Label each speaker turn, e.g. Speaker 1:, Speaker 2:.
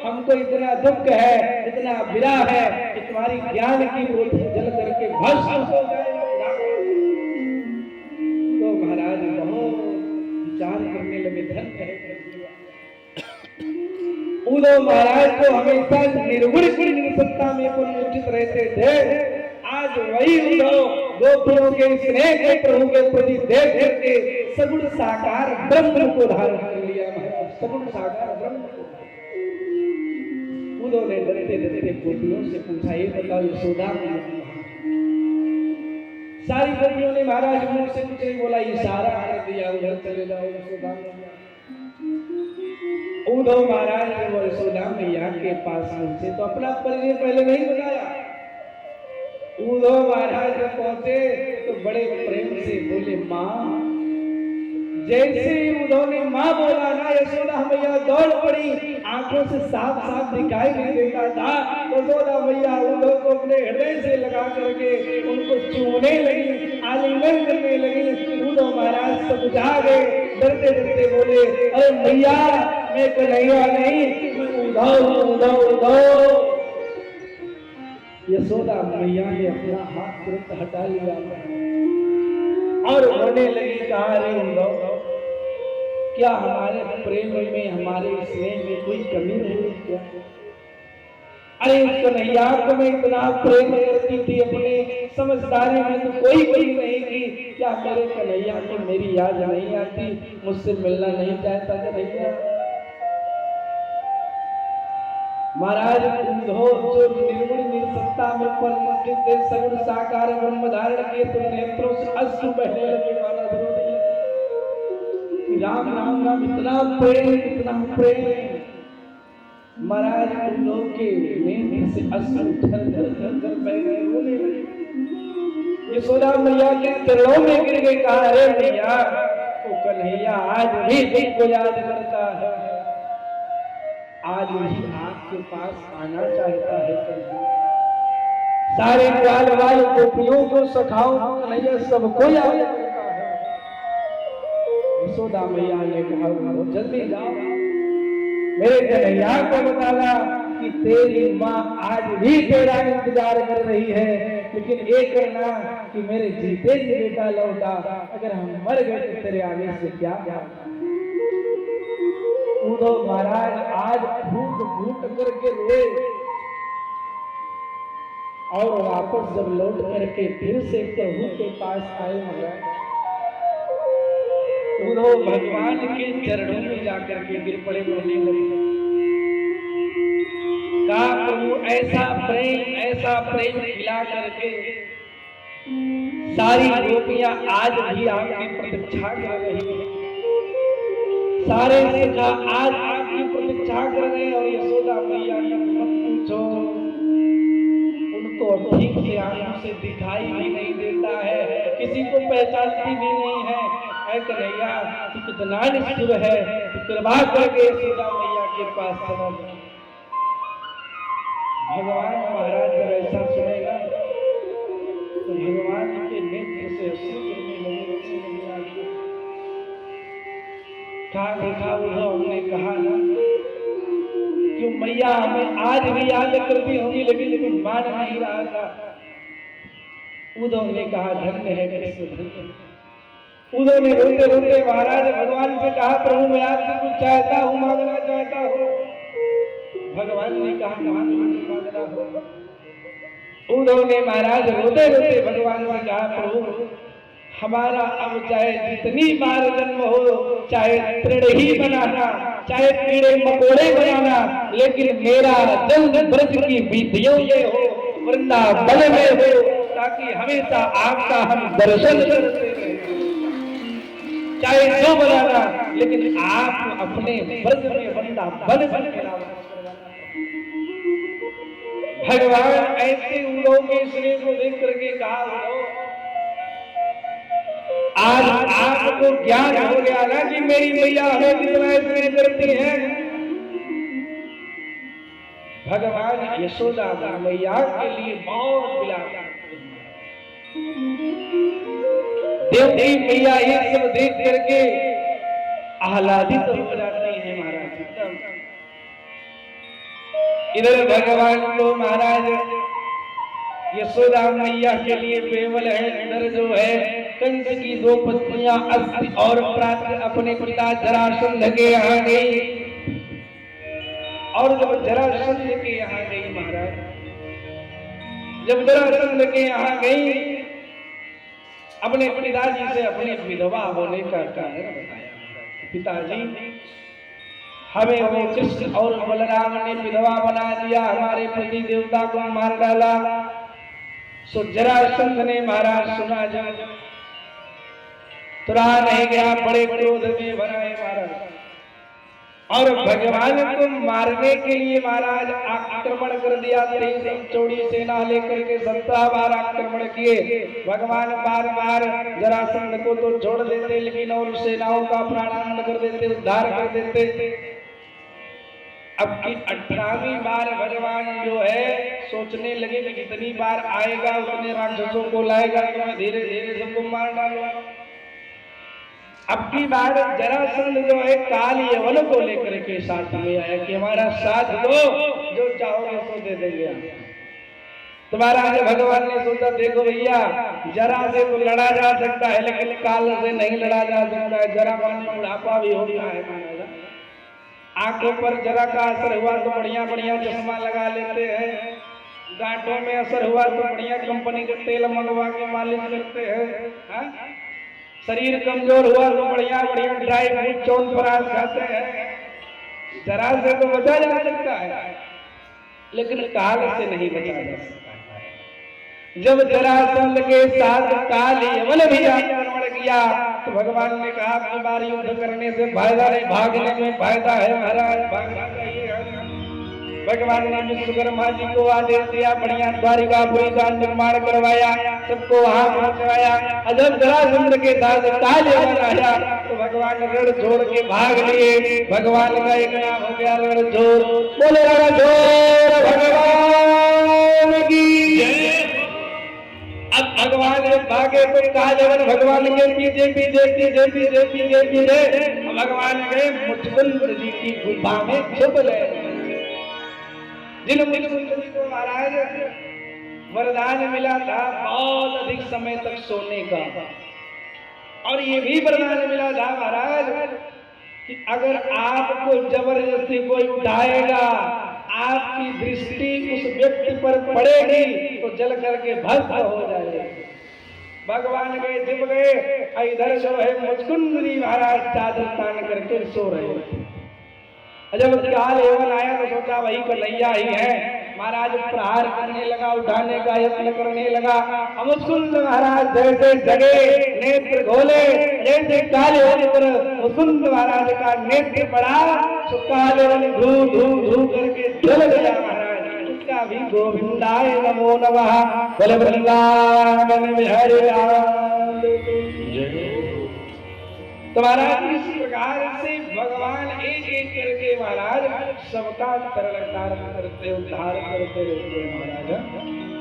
Speaker 1: हमको इतना दुख है, इतना विरह है कि तुम्हारी ज्ञान की पोथी जल करके भस्म हो जाए। तो महाराज बहुत विचार करने लगे, धन्य है उद्धव महाराज को हमेशा निर्गुण निर्सत्ता में पुनर्चित रहते थे। आज वही उद्धव गोपियों के स्नेह के प्रभु के प्रति देख करके सगुण साकार ब्रह्म को धारण कर लिया। सगुण साकार ब्रह्म को उद्धव ने डरते डरते गोपियों से पूछा, ये बताओ यशोदा सारी गोपियों ने महाराज मुंह से कुछ नहीं बोला, इशारा कर दिया उधर चले जाओ यशोदा। उद्धव महाराज ने वो यशोदा मैया के पास पहुंचे तो अपना परिचय पहले नहीं बताया। उद्धव महाराज जब पहुंचे तो बड़े प्रेम से बोले माँ। जैसे ही उद्धव ने माँ बोला ना, यशोदा मैया दौड़ पड़ी, आंखों से साफ साफ दिखाई नहीं देता था। यशोदा मैया उद्धव को अपने हृदय से लगा करके उनको चूमने लगी, आलिंगन करने लगी। उद्धव महाराज सब बुझा गए, डरते डरते बोले, अरे मैया मैं कन्हैया नहीं, उद्धव उद्धव उद्धव। यशोदा मैया ने अपना हाथ तुरंत हटा लिया और रोने लगी, कहा रे उद्धव क्या हमारे प्रेम में, हमारे स्नेह में कोई कमी नहीं क्या? अरे कन्हैया को मैं इतना प्रेम करती थी, अपने समझदारी में तो कोई कमी नहीं की। क्या मेरे कन्हैया को मेरी याद नहीं आती, मुझसे मिलना नहीं चाहता कन्हैया? महाराज उद्धव जो निर्गुण निर्सत्ता में परमचित थे, सगुण साकार ब्रह्म धारण किए तो नेत्रों से अश्रु बहने लगे। महाराज रोने लगे, राम राम राम, इतना प्रेम इतना प्रेम। महाराज उद्धव के नेत्र से अश्रु झर झर झर झर बह गए, रोने लगे। यशोदा मैया के चरणों में गिर गए, कहा अरे मैया वो कन्हैया आज भी तुमको याद करता है, आज भी आपके पास आना चाहता है। सारे ग्वाल वाल गोपियों को सखाओ कन्हैया सबको याद करता है। यशोदा मैया ने कहा जल्दी जाओ, मेरे कन्हैया को बताना कि तेरी माँ आज भी तेरा इंतजार कर रही है, लेकिन ये करना कि मेरे जीते जी बेटा लौटा, अगर हम मर गए तो तेरे आने से क्या होगा। उद्धव महाराज आज फूट फूट करके रोए और वापस जब लौट करके फिर से प्रभु के पास आए महाराज, उद्धव भगवान के चरणों में जाकर के गिर पड़े, रोने लगे। कहा प्रभु ऐसा प्रेम खिला करके सारी गोपियां आज भी आपकी प्रतीक्षा कर रही है, सारे सखा आज आपकी प्रतीक्षा कर रहे हैं। और यशोदा मैया का मत पूछो, उनको ठीक से आंखों से दिखाई भी नहीं देता है, किसी को पहचानती भी नहीं है। ऐ कन्हैया तू कितना निष्ठुर है, तू कृपा करके यशोदा मैया के पास चला जा। भगवान महाराज जब ऐसा सुनेगा तो भगवान के नेत्र से अश्रु गिरने लगे। कहा देखा उद्धव, हमने कहा ना कि मैया हमें आज भी याद करती होंगी, लेकिन मान नहीं रहा था। उद्धव ने कहा धन्य है कृष्ण धन्य। उद्धव ने रोते रोते महाराज भगवान से कहा प्रभु मैं आपसे कुछ चाहता हूँ, मांगना चाहता हूँ। भगवान ने कहा मांगना हो। उद्धव ने महाराज रोते रोते भगवान से कहा प्रभु हमारा अब चाहे जितनी बार जन्म हो, चाहे तृण ही बनाना, चाहे कीड़े मकोड़े बनाना, लेकिन मेरा जन्म ब्रज की वीथियों में हो, वृंदावन में हो, ताकि हमेशा आपका हम दर्शन करते रहे। चाहे जो बनाना, लेकिन आप अपने ब्रज में वृंदावन में मेरा वास करवाना। भगवान ऐसे उद्धव के स्नेह को देख करके कहा उद्धव आज आपको ज्ञान हो गया ना कि मेरी मैया हमें कितना स्नेह करती है। भगवान यशोदा मैया के लिए बहुत विलाप, देवकी मैया ये सब देख करके आह्लादित हो जाती है। महाराज इधर भगवान को महाराज यशोदा मैया के लिए केवल है, इधर जो है कंस की दो पत्नियां अस्थि और प्रात अपने पिता जरासंध के यहाँ गई। और जब जरासंध के यहाँ गई महाराज, जब जरासंध के यहाँ गई, अपने पिताजी से अपने विधवा होने का कारण बताया। पिताजी, हमें वो कृष्ण और बलराम ने विधवा बना दिया, हमारे पति देवता को मार डाला। सो जरासंध ने महाराज सुना, जब तुरा नहीं गया, बड़े क्रोध में भरा है महाराज, और भगवान को मारने के लिए महाराज आक्रमण कर दिया। 3 चौड़ी सेना लेकर के 17 बार आक्रमण किए। भगवान बार बार जरासंध को तो छोड़ देते, लेकिन और सेनाओं का प्राणांत कर देते, उद्धार कर देते। अब की 18वीं बार भगवान जो है सोचने लगे कि जितनी बार आएगा उतने राक्षसों को लाएगा, तो मैं धीरे धीरे सबको मार डालूंगा। अब की बार जरासंध जो है काल यवन को लेकर के साथ में आया कि हमारा साथ दो, जो चाहोगे सो दे देंगे। तुम्हारा जो भगवान ने सोचा, देखो भैया, जरा से तो लड़ा जा सकता है, लेकिन काल से नहीं लड़ा जा सकता है। जरा माने बुढ़ापा भी होता है, आंखों पर जरा का असर हुआ तो बढ़िया बढ़िया चश्मा लगा लेते हैं, गांठों में असर हुआ तो बढ़िया कंपनी का तेल मंगवा के मालिश करते हैं, शरीर कमजोर हुआ तो बढ़िया बढ़िया ड्राई फ्रूट च्यवनप्राश खाते हैं। जरा से तो बचा जा सकता है, लेकिन काल से नहीं बचा जा सकता। जब जरासंध के साथ काल यवन भी आक्रमण किया तो भगवान ने कहा, अपनी बार युद्ध करने से फायदा नहीं, भागने में फायदा है महाराज, भागना चाहिए। भगवान ने विश्वकर्मा जी को आदेश दिया, बढ़िया द्वारिकापुरी का निर्माण करवाया, सबको वहां पहुंचवाया। जब जरासंध के साथ काल यवन आया तो भगवान रण छोड़ के भाग लिए। भगवान का एक नाम हो गया रणछोड़। बोले रणछोड़ भगवान की। अब भगवान जब भागे तो काल यवन भगवान के पीछे पीछे पीछे पीछे पीछे पीछे भगवान गए मुचकुंद जी की गुफा में छुप गए। जिन मुचकुंद जी को महाराज वरदान मिला था बहुत अधिक समय तक सोने का, और ये भी वरदान मिला था महाराज कि अगर आपको जबरदस्ती कोई उठाएगा, आपकी दृष्टि उस व्यक्ति पर पड़ेगी तो जल करके भस्म हो जाएगा। भगवान गए, छिप गए, इधर जो है मुचकुंद जी महाराज चादर तान करके सो रहे। जब काल यवन आया तो सोचा वही कन्हैया ही है। महाराज प्रहार करने लगा, उठाने का यत्न करने लगा। मुचकुंद महाराज जैसे जगे, नेत्र खोले, जैसे काल यवन पर मुचकुंद महाराज का नेत्र पड़ा तो काल यवन धू धू धू करके जल गया महाराज। उसका भी गोविंदाय नमो नमः। बोले वृंदावन बिहारी लाल की। तो महाराज इस प्रकार से भगवान एक एक करके महाराज सबका तरल करते उद्धार करते रहते महाराज।